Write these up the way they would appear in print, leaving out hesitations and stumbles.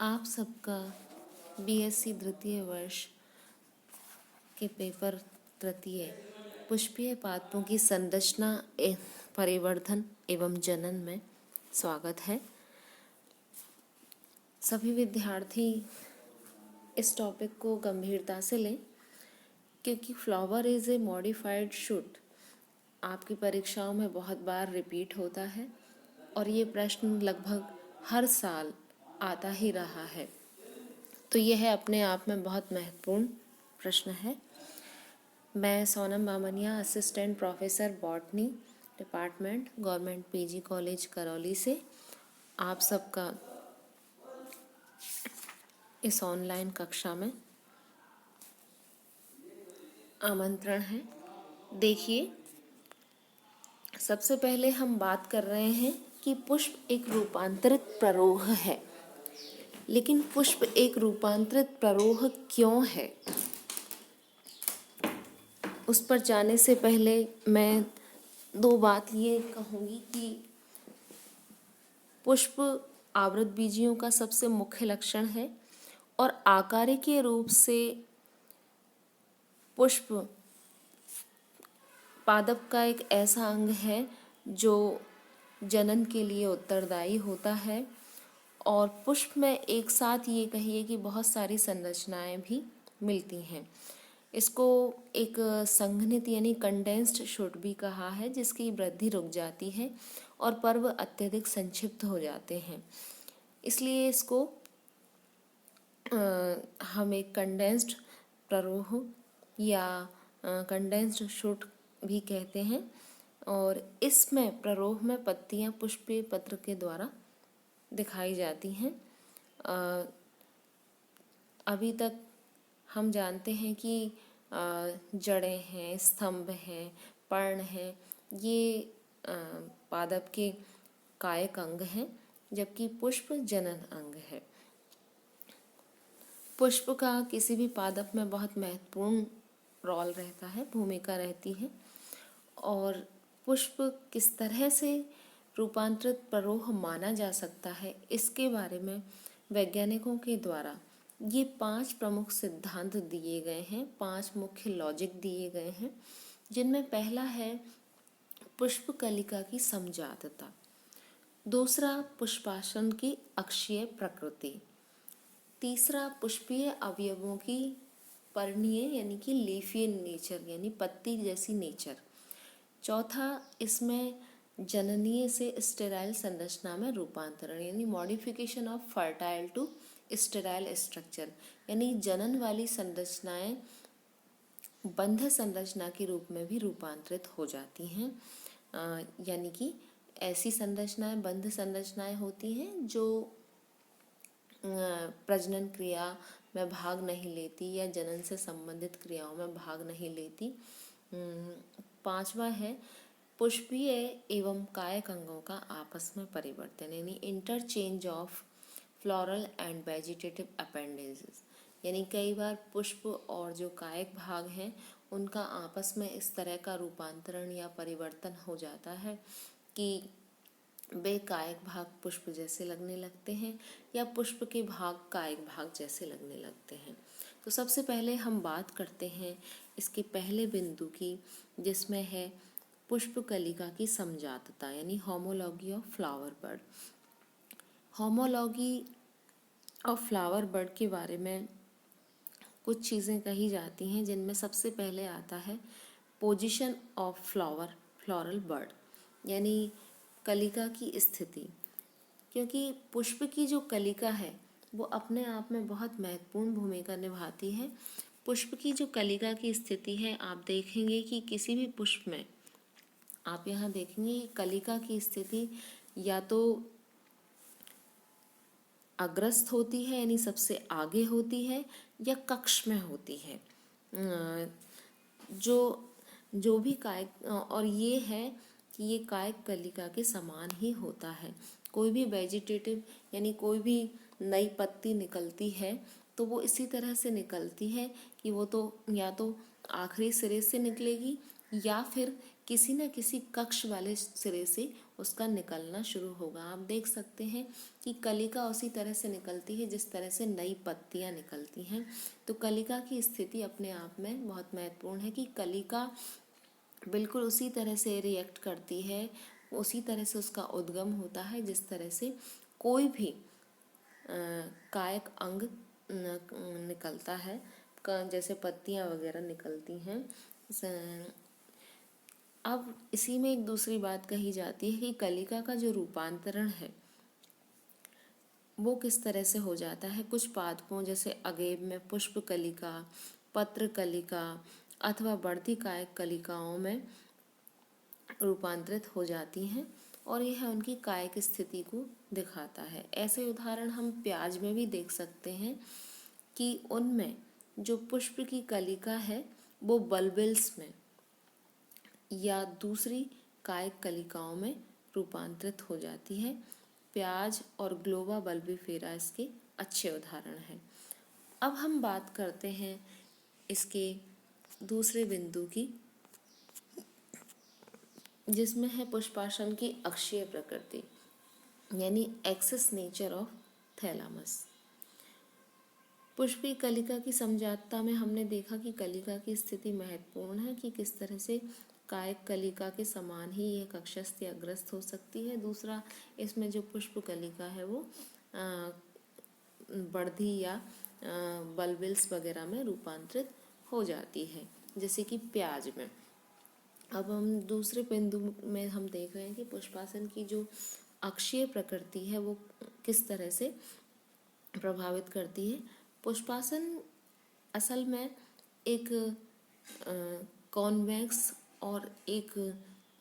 आप सबका बीएससी द्वितीय वर्ष के पेपर तृतीय पुष्पीय पादपों की संरचना परिवर्धन एवं जनन में स्वागत है। सभी विद्यार्थी इस टॉपिक को गंभीरता से लें, क्योंकि flower is a modified shoot आपकी परीक्षाओं में बहुत बार रिपीट होता है और ये प्रश्न लगभग हर साल आता ही रहा है। तो यह अपने आप में बहुत महत्वपूर्ण प्रश्न है। मैं Sonam Bamania, assistant professor botany department, government PG college Karauli से आप सबका इस ऑनलाइन कक्षा में आमंत्रण है। देखिए, सबसे पहले हम बात कर रहे हैं कि पुष्प एक रूपांतरित प्ररोह है। लेकिन पुष्प एक रूपांतरित प्ररोह क्यों है, उस पर जाने से पहले मैं दो बात ये कहूँगी कि पुष्प आवृतबीजियों का सबसे मुख्य लक्षण है और आकारिकीय रूप से पुष्प पादप का एक ऐसा अंग है जो जनन के लिए उत्तरदायी होता है। और पुष्प में एक साथ ये कहिए कि बहुत सारी संरचनाएं भी मिलती हैं। इसको एक संघनित यानी कंडेंस्ड शूट भी कहा है, जिसकी वृद्धि रुक जाती है और पर्व अत्यधिक संक्षिप्त हो जाते हैं। इसलिए इसको हम एक कंडेंस्ड प्ररोह या कंडेंस्ड शूट भी कहते हैं। और इसमें प्ररोह में पत्तियां पुष्पीय पत्र के द्वारा दिखाई जाती हैं। अभी तक हम जानते हैं कि जड़ें हैं, स्तंभ हैं, पर्ण हैं, ये पादप के कायिक अंग हैं, जबकि पुष्प जनन अंग है। पुष्प का किसी भी पादप में बहुत महत्वपूर्ण रोल रहता है, भूमिका रहती है। और पुष्प किस तरह से रूपांतरित प्ररोह माना जा सकता है, इसके बारे में वैज्ञानिकों के द्वारा ये 5 प्रमुख सिद्धांत दिए गए हैं, 5 मुख्य लॉजिक दिए गए हैं, जिनमें पहला है पुष्प कलिका की समजातता, दूसरा पुष्पासन की अक्षीय प्रकृति, तीसरा पुष्पीय अवयवों की पर्णीय यानी कि लीफियन नेचर यानी पत्ती जैसी नेचर, चौथा इसमें जननीय से स्टेराइल संरचना में रूपांतरण यानी modification of fertile to sterile structure, यानी जनन वाली संरचनाएं बंध संरचना के रूप में भी रूपांतरित हो जाती हैं। यानी कि ऐसी संरचनाएं बंध संरचनाएं होती हैं जो प्रजनन क्रिया में भाग नहीं लेती या जनन से संबंधित क्रियाओं में भाग नहीं लेती। पांचवा है पुष्पीय एवं कायिक अंगों का आपस में परिवर्तन यानी interchange of floral and vegetative appendages, यानी कई बार पुष्प और जो कायिक भाग हैं उनका आपस में इस तरह का रूपांतरण या परिवर्तन हो जाता है कि वे कायिक भाग पुष्प जैसे लगने लगते हैं या पुष्प के भाग कायिक भाग जैसे लगने लगते हैं। तो सबसे पहले हम बात करते हैं इसके पहले बिंदु की, जिसमें है पुष्प कलिका की समजातता यानी homology of flower bird. Homology of flower bird के बारे में कुछ चीज़ें कही जाती हैं, जिनमें सबसे पहले आता है पोजीशन ऑफ फ्लोरल बर्ड यानी कलिका की स्थिति। क्योंकि पुष्प की जो कलिका है वो अपने आप में बहुत महत्वपूर्ण भूमिका निभाती है। पुष्प की जो कलिका की स्थिति है, आप देखेंगे कि किसी भी पुष्प में आप यहाँ देखेंगे कलिका की स्थिति या तो अग्रस्त होती है यानी सबसे आगे होती है या कक्ष में होती है। जो भी कायिक, और ये है कि ये कायिक कलिका के समान ही होता है। कोई भी वेजिटेटिव यानी कोई भी नई पत्ती निकलती है तो वो इसी तरह से निकलती है कि वो तो या तो आखिरी सिरे से निकलेगी या फिर किसी न किसी कक्ष वाले सिरे से उसका निकलना शुरू होगा। आप देख सकते हैं कि कलिका उसी तरह से निकलती है जिस तरह से नई पत्तियां निकलती हैं। तो कलिका की स्थिति अपने आप में बहुत महत्वपूर्ण है कि कलिका बिल्कुल उसी तरह से रिएक्ट करती है, उसी तरह से उसका उद्गम होता है जिस तरह से कोई भी कायिक अंग निकलता है, जैसे पत्तियां वगैरह निकलती हैं। अब इसी में एक दूसरी बात कही जाती है कि कलिका का जो रूपांतरण है वो किस तरह से हो जाता है। कुछ पादपों जैसे अगेब में पुष्प कलिका, पत्र कलिका अथवा बढ़ती कायिक कलिकाओं में रूपांतरित हो जाती हैं और यह उनकी कायिक स्थिति को दिखाता है। ऐसे उदाहरण हम प्याज में भी देख सकते हैं कि उनमें जो पुष्प की कलिका है वो बल्बिल्स में या दूसरी कायिक कलिकाओं में रूपांतरित हो जाती है। प्याज और ग्लोबा बल्बिफेरा इसके अच्छे उदाहरण हैं। अब हम बात करते हैं इसके दूसरे बिंदु की, जिसमें है पुष्पासन की अक्षीय प्रकृति यानी एक्सिस नेचर ऑफ थैलामस। पुष्प की कलिका की समजातता में हमने देखा कि कलिका की स्थिति महत्वपूर्ण है कि किस तरह से कायिक कलिका के समान ही यह कक्षस्थ या अग्रस्त हो सकती है। दूसरा, इसमें जो पुष्प कलिका है वो बढ़धी या बल्बिल्स वगैरह में रूपांतरित हो जाती है, जैसे कि प्याज में। अब हम दूसरे बिंदु में हम देख रहे हैं कि पुष्पासन की जो अक्षीय प्रकृति है वो किस तरह से प्रभावित करती है। पुष्पासन असल में एक कॉन्वेक्स और एक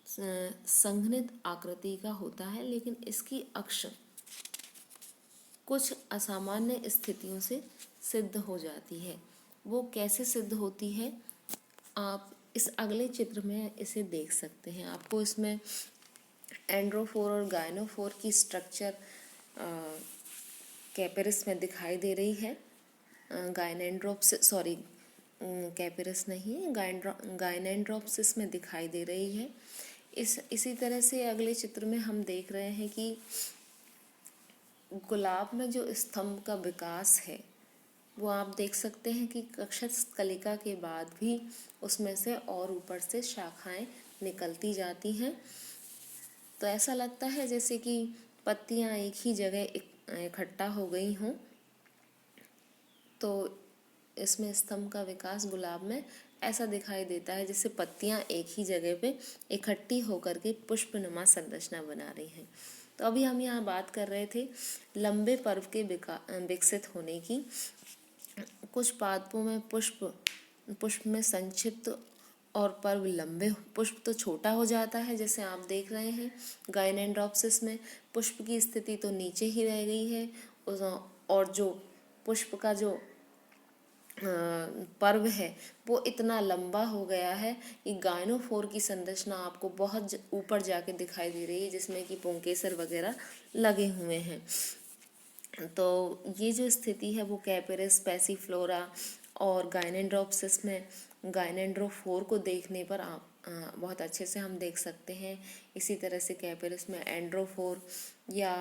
संघनित आकृति का होता है, लेकिन इसकी अक्ष कुछ असामान्य स्थितियों से सिद्ध हो जाती है। वो कैसे सिद्ध होती है आप इस अगले चित्र में इसे देख सकते हैं। आपको इसमें एंड्रोफोर और गायनोफोर की स्ट्रक्चर कैपेरिस में दिखाई दे रही है। कैपेरिस नहीं है, गायनेंड्रोप्सिस में दिखाई दे रही है। इसी तरह से अगले चित्र में हम देख रहे हैं कि गुलाब में जो स्तंभ का विकास है वो आप देख सकते हैं कि कक्षस्थ कलिका के बाद भी उसमें से और ऊपर से शाखाएं निकलती जाती हैं। तो ऐसा लगता है जैसे कि पत्तियां एक ही जगह इकट्ठा हो गई हों। तो इसमें स्तंभ का विकास गुलाब में ऐसा दिखाई देता है जैसे पत्तियां एक ही जगह पे इकट्ठी होकर के पुष्पनुमा संरचना बना रही हैं। तो अभी हम यहाँ बात कर रहे थे लंबे पर्व के विकसित होने की। कुछ पादपों में पुष्प में संक्षिप्त और पर्व लंबे, पुष्प तो छोटा हो जाता है जैसे आप देख रहे हैं। गायनेंड्रोप्सिस में पुष्प की स्थिति तो नीचे ही रह गई है और जो पुष्प का जो पर्व है वो इतना लंबा हो गया है कि गायनोफोर की संरचना आपको बहुत ऊपर जाके दिखाई दे रही है, जिसमें कि पुंकेसर वगैरह लगे हुए हैं। तो ये जो स्थिति है वो कैपेरिस, पैसिफ्लोरा और गायनेंड्रोप्सिस में गायनेंड्रोफोर को देखने पर आप बहुत अच्छे से हम देख सकते हैं। इसी तरह से कैपेरिस में एंड्रोफोर या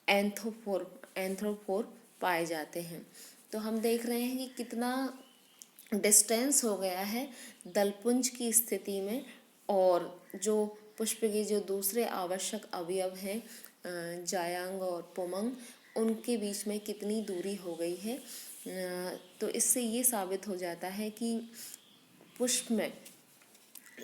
एंथ्रोफोर पाए जाते हैं। तो हम देख रहे हैं कि कितना डिस्टेंस हो गया है दलपुंज की स्थिति में और जो पुष्प के जो दूसरे आवश्यक अवयव हैं जायांग और पुमंग, उनके बीच में कितनी दूरी हो गई है। तो इससे ये साबित हो जाता है कि पुष्प में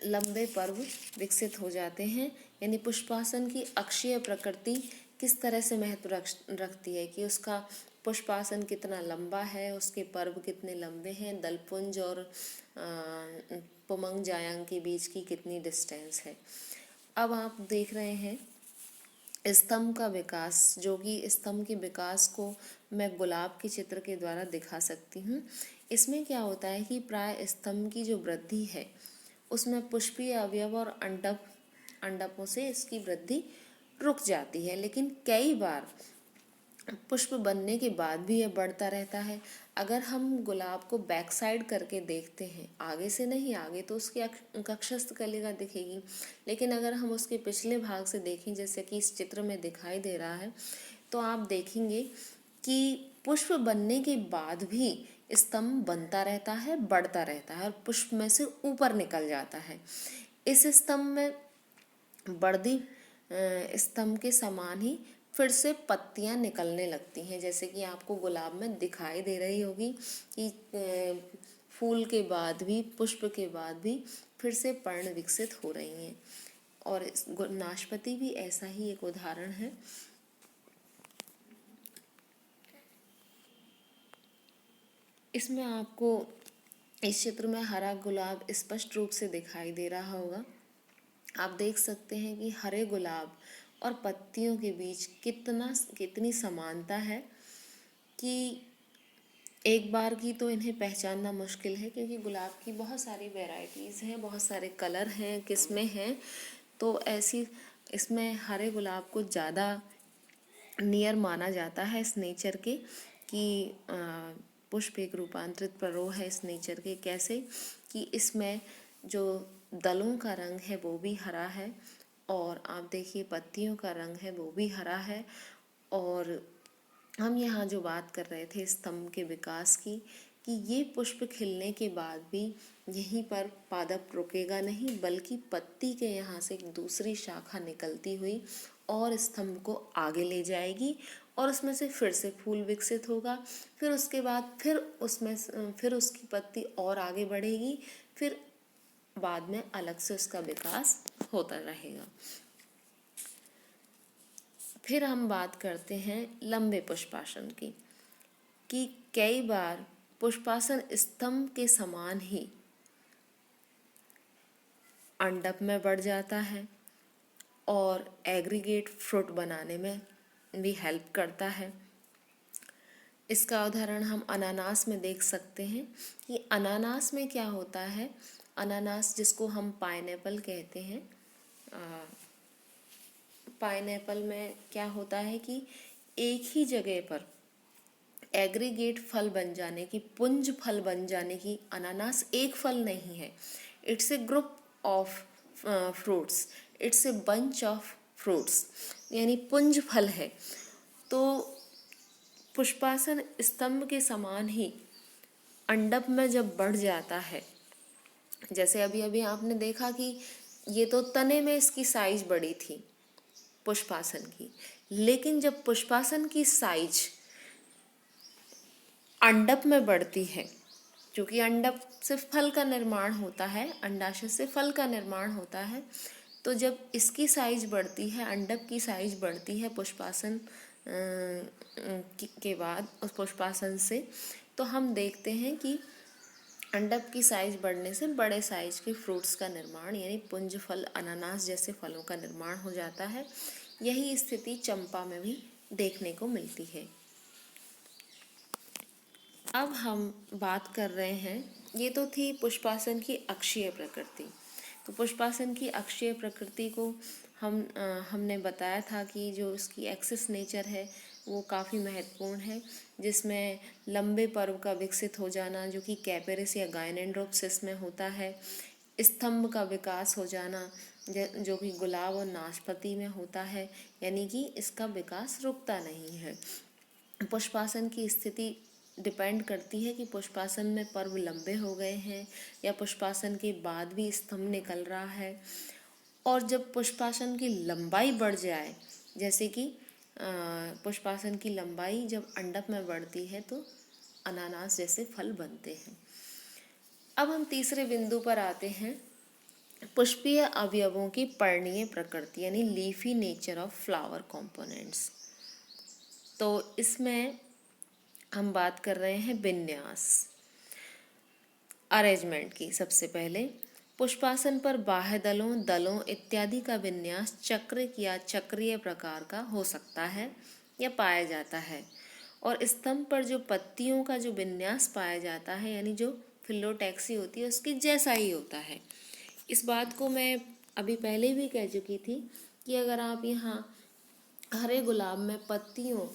लंबे पर्व विकसित हो जाते हैं। यानी पुष्पासन की अक्षीय प्रकृति किस तरह से महत्व रखती है कि उसका पुष्पासन कितना लंबा है, उसके पर्व कितने लंबे हैं, दलपुंज और पुमंग जायांग के बीच की कितनी डिस्टेंस है। अब आप देख रहे हैं स्तंभ का विकास, जो कि स्तंभ के विकास को मैं गुलाब के चित्र के द्वारा दिखा सकती हूँ। इसमें क्या होता है कि प्राय स्तंभ की जो वृद्धि है उसमें पुष्पीय अवयव और अंडकों से इसकी वृद्धि रुक जाती है, लेकिन कई बार पुष्प बनने के बाद भी यह बढ़ता रहता है। अगर हम गुलाब को बैक साइड करके देखते हैं, आगे से नहीं, आगे तो उसकी कक्षस्थ कलिका दिखेगी, लेकिन अगर हम उसके पिछले भाग से देखें, जैसे कि इस चित्र में दिखाई दे रहा है, तो आप देखेंगे कि पुष्प बनने के बाद भी स्तंभ बनता रहता है, बढ़ता रहता है और पुष्प में से ऊपर निकल जाता है। इस स्तंभ में बढ़ती स्तंभ के समान ही फिर से पत्तियां निकलने लगती हैं, जैसे कि आपको गुलाब में दिखाई दे रही होगी कि फूल के बाद भी, पुष्प के बाद भी फिर से पर्ण विकसित हो रही हैं। और नाशपाती भी ऐसा ही एक उदाहरण है। इसमें आपको इस चित्र में हरा गुलाब स्पष्ट रूप से दिखाई दे रहा होगा। आप देख सकते हैं कि हरे गुलाब और पत्तियों के बीच कितनी समानता है कि एक बार की तो इन्हें पहचानना मुश्किल है, क्योंकि गुलाब की बहुत सारी वैरायटीज़ हैं, बहुत सारे कलर हैं, किस्में हैं। तो ऐसी इसमें हरे गुलाब को ज़्यादा नियर माना जाता है इस नेचर के, कि पुष्प एक रूपांतरित प्ररोह है इस नेचर के। कैसे कि इसमें जो दलों का रंग है वो भी हरा है, और आप देखिए पत्तियों का रंग है वो भी हरा है। और हम यहाँ जो बात कर रहे थे स्तंभ के विकास की, कि ये पुष्प खिलने के बाद भी यहीं पर पादप रुकेगा नहीं, बल्कि पत्ती के यहाँ से एक दूसरी शाखा निकलती हुई और स्तंभ को आगे ले जाएगी, और उसमें से फिर से फूल विकसित होगा। फिर उसके बाद फिर उसकी पत्ती और आगे बढ़ेगी, फिर बाद में अलग से उसका विकास होता रहेगा। फिर हम बात करते हैं लंबे पुष्पासन की, कि कई बार पुष्पासन स्तंभ के समान ही अंडप में बढ़ जाता है और एग्रीगेट फ्रूट बनाने में भी हेल्प करता है। इसका उदाहरण हम अनानास में देख सकते हैं कि अनानास में क्या होता है, अनानास जिसको हम पाइनएप्पल कहते हैं, पाइनएप्पल में क्या होता है कि एक ही जगह पर एग्रीगेट फल बन जाने की, पुंज फल बन जाने की, अनानास एक फल नहीं है, it's a group of fruits, it's a bunch of fruits, यानी पुंज फल है। तो पुष्पासन स्तंभ के समान ही अंडप में जब बढ़ जाता है, जैसे अभी अभी आपने देखा कि ये तो तने में इसकी साइज बड़ी थी पुष्पासन की, लेकिन जब पुष्पासन की साइज अंडप में बढ़ती है, क्योंकि अंडप से फल का निर्माण होता है, अंडाशय से फल का निर्माण होता है, तो जब इसकी साइज बढ़ती है, अंडप की साइज बढ़ती है पुष्पासन के बाद, उस पुष्पासन से, तो हम देखते हैं कि अंडप की साइज बढ़ने से बड़े साइज के फ्रूट्स का निर्माण, यानी पुंज फल, अनानास जैसे फलों का निर्माण हो जाता है। यही स्थिति चंपा में भी देखने को मिलती है। अब हम बात कर रहे हैं, ये तो थी पुष्पासन की अक्षीय प्रकृति। तो पुष्पासन की अक्षीय प्रकृति को हमने बताया था कि जो उसकी एक्सिस नेचर है वो काफ़ी महत्वपूर्ण है, जिसमें लंबे पर्व का विकसित हो जाना, जो कि कैपेरिस या गायनेंड्रोप्सिस में होता है, स्तंभ का विकास हो जाना, जो कि गुलाब और नाशपाती में होता है, यानी कि इसका विकास रुकता नहीं है। पुष्पासन की स्थिति डिपेंड करती है कि पुष्पासन में पर्व लंबे हो गए हैं या पुष्पासन के बाद भी स्तंभ निकल रहा है। और जब पुष्पासन की लंबाई बढ़ जाए, जैसे कि पुष्पासन की लंबाई जब अंडप में बढ़ती है तो अनानास जैसे फल बनते हैं। अब हम तीसरे बिंदु पर आते हैं, पुष्पीय अवयवों की पर्णीय प्रकृति, यानी leafy nature of flower components. तो इसमें हम बात कर रहे हैं विन्यास, अरेंजमेंट की। सबसे पहले पुष्पासन पर बाह्य दलों इत्यादि का विन्यास चक्र या चक्रीय प्रकार का हो सकता है या पाया जाता है, और स्तंभ पर जो पत्तियों का जो विन्यास पाया जाता है, यानी जो फिलोटैक्सी होती है, उसकी जैसा ही होता है। इस बात को मैं अभी पहले भी कह चुकी थी कि अगर आप यहाँ हरे गुलाब में पत्तियों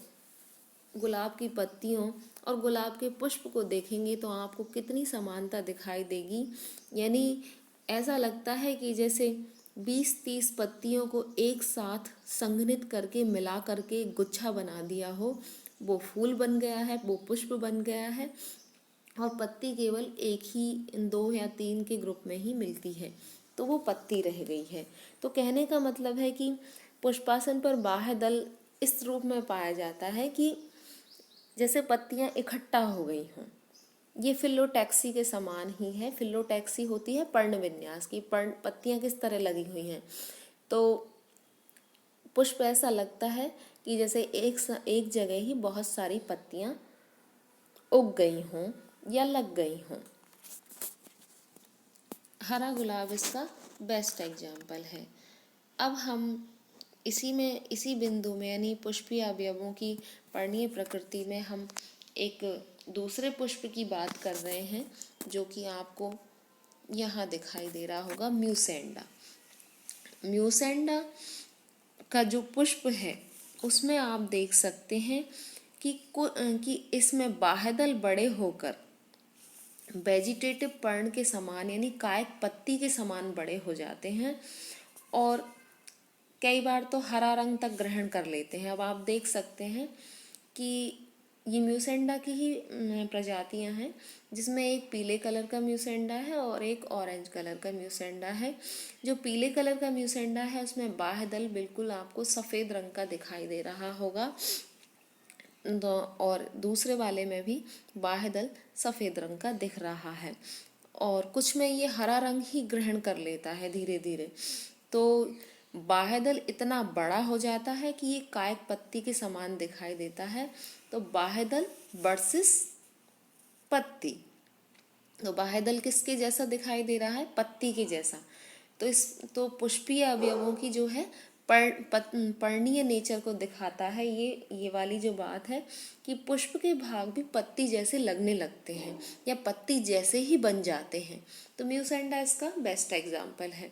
गुलाब की पत्तियों और गुलाब के पुष्प को देखेंगे तो आपको कितनी समानता दिखाई देगी। यानी ऐसा लगता है कि जैसे 20-30 पत्तियों को एक साथ संघनित करके मिला करके एक गुच्छा बना दिया हो। वो फूल बन गया है, वो पुष्प बन गया है और पत्ती केवल एक ही, 2 या 3 के ग्रुप में ही मिलती है, तो वो पत्ती रह गई है। तो कहने का मतलब है कि पुष्पासन पर बाह्य दल इस रूप में पाया जाता है कि जैसे पत्तियां इकट्ठा हो गई हों। ये फिलोटैक्सी के समान ही है। फिलोटैक्सी होती है पर्ण विन्यास की, पर्ण पत्तियां किस तरह लगी हुई हैं। तो पुष्प ऐसा लगता है कि जैसे एक जगह ही बहुत सारी पत्तियां उग गई हों या लग गई हों। हरा गुलाब इसका बेस्ट एग्जाम्पल है। अब हम इसी बिंदु में यानी पुष्पीय अवयवों की पर्णीय प्रकृति में हम एक दूसरे पुष्प की बात कर रहे हैं, जो कि आपको यहाँ दिखाई दे रहा होगा, म्यूसेंडा। म्यूसेंडा का जो पुष्प है उसमें आप देख सकते हैं कि इसमें बाह्यदल बड़े होकर वेजिटेटिव पर्ण के समान यानी कायक पत्ती के समान बड़े हो जाते हैं और कई बार तो हरा रंग तक ग्रहण कर लेते हैं। अब आप देख सकते हैं कि ये म्यूसेंडा की ही प्रजातियां हैं, जिसमें एक पीले कलर का म्यूसेंडा है और एक ऑरेंज कलर का म्यूसेंडा है। जो पीले कलर का म्यूसेंडा है उसमें बाह्य दल बिल्कुल आपको सफ़ेद रंग का दिखाई दे रहा होगा, और दूसरे वाले में भी बाह्य दल सफ़ेद रंग का दिख रहा है और कुछ में ये हरा रंग ही ग्रहण कर लेता है धीरे धीरे। तो बाह्य दल इतना बड़ा हो जाता है कि ये कायक पत्ती के समान दिखाई देता है। तो बाह्य दल वर्सेस पत्ती, तो बाह्य दल किसके जैसा दिखाई दे रहा है? पत्ती के जैसा। तो पुष्पीय अवयवों की जो है पर्णीय नेचर को दिखाता है ये वाली जो बात है कि पुष्प के भाग भी पत्ती जैसे लगने लगते हैं या पत्ती जैसे ही बन जाते हैं। तो म्यूसेंडा इसका बेस्ट एग्जाम्पल है।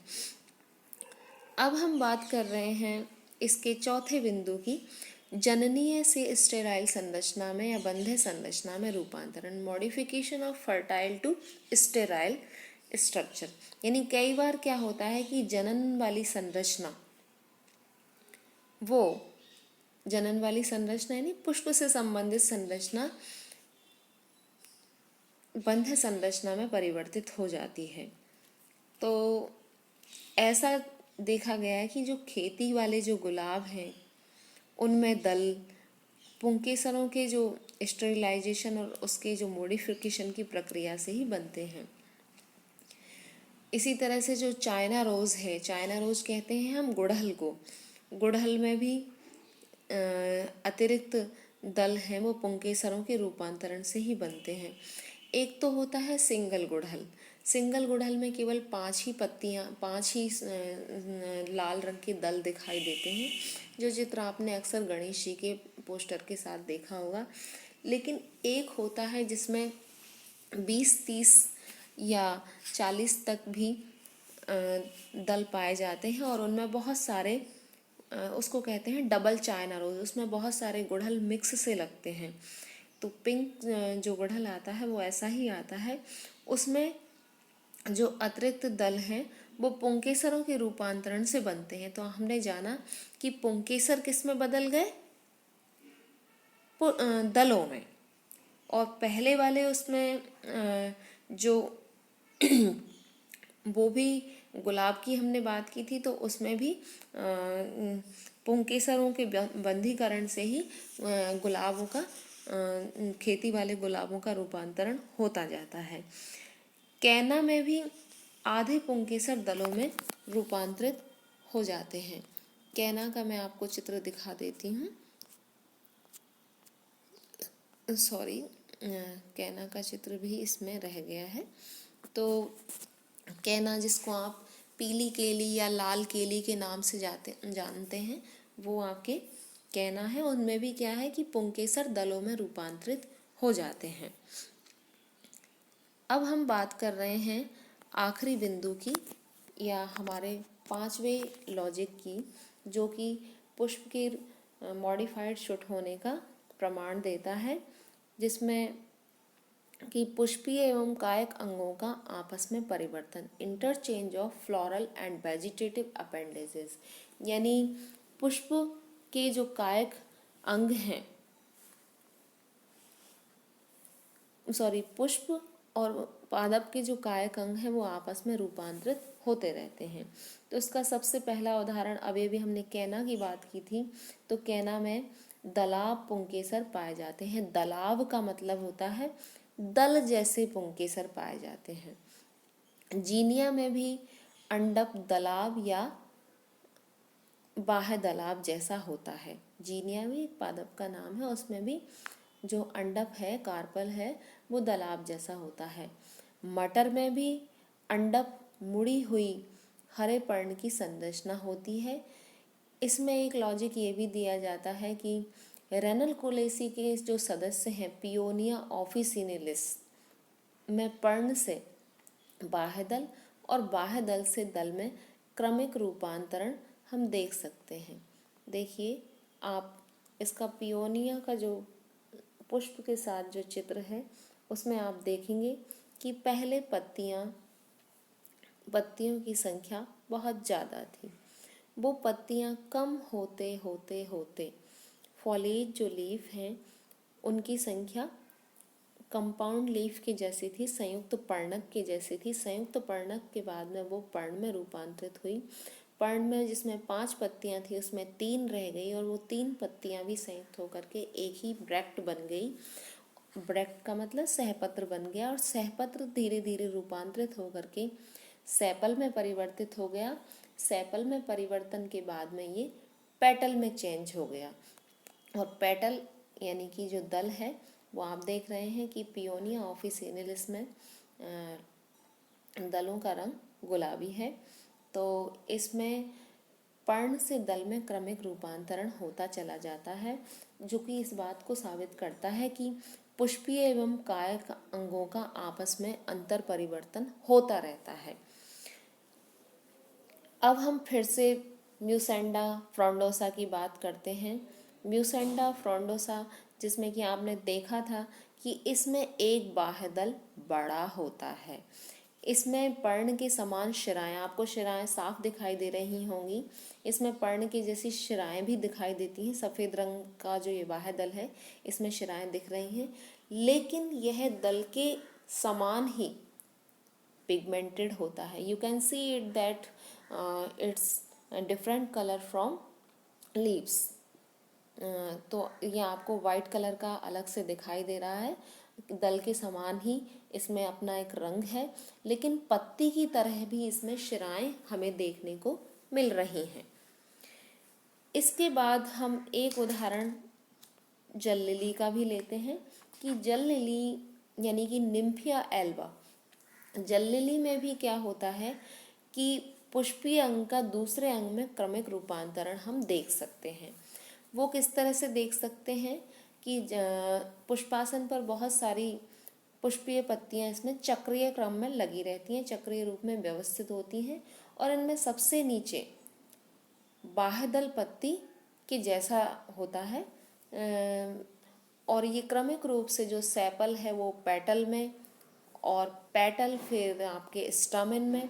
अब हम बात कर रहे हैं इसके चौथे बिंदु की, जननीय से स्टेराइल संरचना में या बंधे संरचना में रूपांतरण, modification of fertile to sterile structure. यानी कई बार क्या होता है कि जनन वाली संरचना यानी पुष्प से संबंधित संरचना बंध संरचना में परिवर्तित हो जाती है। तो ऐसा देखा गया है कि जो खेती वाले जो गुलाब हैं उनमें दल पुंकेसरों के जो स्टेरिलाइजेशन और उसके जो मॉडिफिकेशन की प्रक्रिया से ही बनते हैं। इसी तरह से जो चाइना रोज़ है, चाइना रोज़ कहते हैं हम गुड़हल को, गुड़हल में भी अतिरिक्त दल हैं वो पुंकेसरों के रूपांतरण से ही बनते हैं। एक तो होता है सिंगल गुड़हल। सिंगल गुड़हल में केवल 5 ही लाल रंग के दल दिखाई देते हैं, जो चित्र आपने अक्सर गणेश जी के पोस्टर के साथ देखा होगा। लेकिन एक होता है जिसमें 20-30 या 40 तक भी दल पाए जाते हैं और उनमें बहुत सारे, उसको कहते हैं डबल चाइना रोज, उसमें बहुत सारे गुड़हल मिक्स से लगते हैं। तो पिंक जो गुड़हल आता है वो ऐसा ही आता है। उसमें जो अतिरिक्त दल हैं वो पुंकेसरों के रूपांतरण से बनते हैं। तो हमने जाना कि पुंकेसर किस में बदल गए? दलों में। और पहले वाले उसमें जो वो भी गुलाब की हमने बात की थी, तो उसमें भी पुंकेसरों के बंधीकरण से ही गुलाबों का खेती वाले गुलाबों का रूपांतरण होता जाता है। कैना में भी आधे पुंकेसर दलों में रूपांतरित हो जाते हैं। कैना का मैं आपको चित्र दिखा देती हूँ। कैना का चित्र भी इसमें रह गया है। तो कैना, जिसको आप पीली केली या लाल केली के नाम से जानते हैं, वो आपके कैना है। उनमें भी क्या है कि पुंकेसर दलों में रूपांतरित हो जाते हैं। अब हम बात कर रहे हैं आखिरी बिंदु की या हमारे 5वें लॉजिक की, जो कि पुष्प के मॉडिफाइड शुट होने का प्रमाण देता है, जिसमें कि पुष्पीय एवं कायक अंगों का आपस में परिवर्तन, interchange of floral and vegetative appendages, यानी पुष्प के जो कायक अंग हैं, पुष्प और पादप के जो कायक अंग हैं वो आपस में रूपांतरित होते रहते हैं। तो इसका सबसे पहला उदाहरण, अभी भी हमने कैना की बात की थी, तो कैना में दलाव पुंकेसर पाए जाते हैं। दलाव का मतलब होता है दल जैसे पुंकेसर पाए जाते हैं। जीनिया में भी अंडप दलाव या बाह्य दलाव जैसा होता है। जीनिया भी एक पादप का नाम है, उसमें भी जो अंडप है, कार्पल है, वो दलाव जैसा होता है। मटर में भी अंडप मुड़ी हुई हरे पर्ण की संरचना होती है। इसमें एक लॉजिक ये भी दिया जाता है कि रेनलकुलेसी के जो सदस्य हैं पियोनिया ऑफिसिनिलिस में पर्ण से बाह्य दल और बाह्य दल से दल में क्रमिक रूपांतरण हम देख सकते हैं। देखिए आप इसका पियोनिया का जो पुष्प के साथ जो चित्र है उसमें आप देखेंगे कि पहले पत्तियों की संख्या बहुत ज़्यादा थी। वो पत्तियां कम होते होते होते फॉलेज जो लीफ हैं उनकी संख्या कंपाउंड लीफ के जैसी थी, संयुक्त पर्णक के जैसी थी। संयुक्त पर्णक के बाद में वो पर्ण में रूपांतरित हुई। पर्ण में जिसमें 5 पत्तियां थी उसमें 3 रह गई और वो 3 पत्तियां भी संयुक्त होकर के एक ही ब्रैक्ट बन गई। ब्रैक्ट का मतलब सहपत्र बन गया और सहपत्र धीरे धीरे रूपांतरित होकर के सेपल में परिवर्तित हो गया। सेपल में परिवर्तन के बाद में ये पेटल में चेंज हो गया और पेटल यानी कि जो दल है वो आप देख रहे हैं कि पियोनिया ऑफिसिनिलिस में दलों का रंग गुलाबी है। तो इसमें पर्ण से दल में क्रमिक रूपांतरण होता चला जाता है, जो कि इस बात को साबित करता है कि पुष्पीय एवं कायक अंगों का आपस में अंतर परिवर्तन होता रहता है। अब हम फिर से म्यूसेंडा फ्रोंडोसा की बात करते हैं। म्यूसेंडा फ्रोंडोसा जिसमें कि आपने देखा था कि इसमें एक बाह्य दल बड़ा होता है। इसमें पर्ण के समान शिराएं, आपको शिराएं साफ दिखाई दे रही होंगी। इसमें पर्ण की जैसी शिराएं भी दिखाई देती हैं। सफ़ेद रंग का जो ये बाह्य दल है इसमें शिराएं दिख रही हैं, लेकिन यह दल के समान ही पिगमेंटेड होता है। You can see it that it's different colour from leaves. तो ये आपको वाइट कलर का अलग से दिखाई दे रहा है। दल के समान ही इसमें अपना एक रंग है, लेकिन पत्ती की तरह भी इसमें शिराएं हमें देखने को मिल रही हैं। इसके बाद हम एक उदाहरण जल लिली का भी लेते हैं कि जल लिली यानी कि निम्फिया एल्बा, जल लिली में भी क्या होता है कि पुष्पीय अंग का दूसरे अंग में क्रमिक रूपांतरण हम देख सकते हैं। वो किस तरह से देख सकते हैं कि पुष्पासन पर बहुत सारी पुष्पीय पत्तियां इसमें चक्रीय क्रम में लगी रहती हैं, चक्रीय रूप में व्यवस्थित होती हैं और इनमें सबसे नीचे बाह्यदल पत्ती के जैसा होता है और ये क्रमिक रूप से जो सेपल है वो पेटल में और पेटल फिर आपके स्टामेन में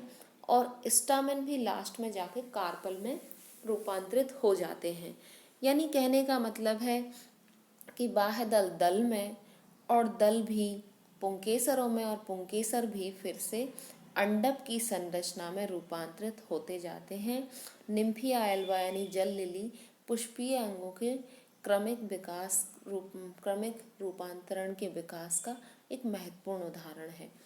और स्टामेन भी लास्ट में जाके कार्पल में रूपांतरित हो जाते हैं। यानी कहने का मतलब है कि बाह्य दल दल में और दल भी पुंकेसरों में और पुंकेसर भी फिर से अंडप की संरचना में रूपांतरित होते जाते हैं। निम्फिया एल्बा यानी जल लिली पुष्पीय अंगों के क्रमिक रूपांतरण के विकास का एक महत्वपूर्ण उदाहरण है।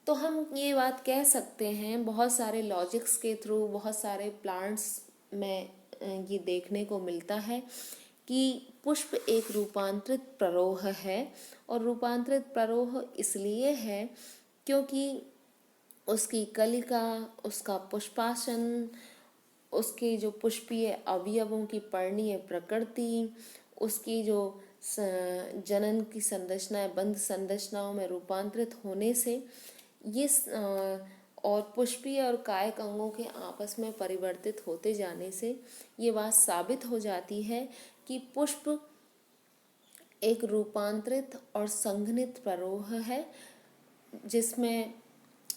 तो हम ये बात कह सकते हैं, बहुत सारे लॉजिक्स के थ्रू बहुत सारे प्लांट्स में ये देखने को मिलता है कि पुष्प एक रूपांतरित प्ररोह है और रूपांतरित प्ररोह इसलिए है क्योंकि उसकी कलिका, उसका पुष्पासन, उसके जो पुष्पीय अवयवों की पर्णीय प्रकृति, उसकी जो जनन की संरचनाएं बंध संरचनाओं में रूपांतरित होने से ये और पुष्पीय और कायक अंगों के आपस में परिवर्तित होते जाने से ये बात साबित हो जाती है कि पुष्प एक रूपांतरित और संघनित प्ररोह है जिसमें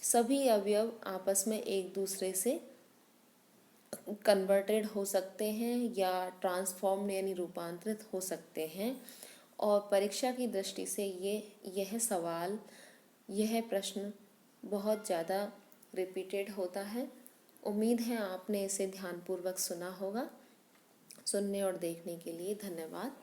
सभी अवयव आपस में एक दूसरे से कन्वर्टेड हो सकते हैं या ट्रांसफॉर्म्ड यानी रूपांतरित हो सकते हैं। और परीक्षा की दृष्टि से यह प्रश्न बहुत ज़्यादा रिपीटेड होता है। उम्मीद है आपने इसे ध्यानपूर्वक सुना होगा। सुनने और देखने के लिए धन्यवाद।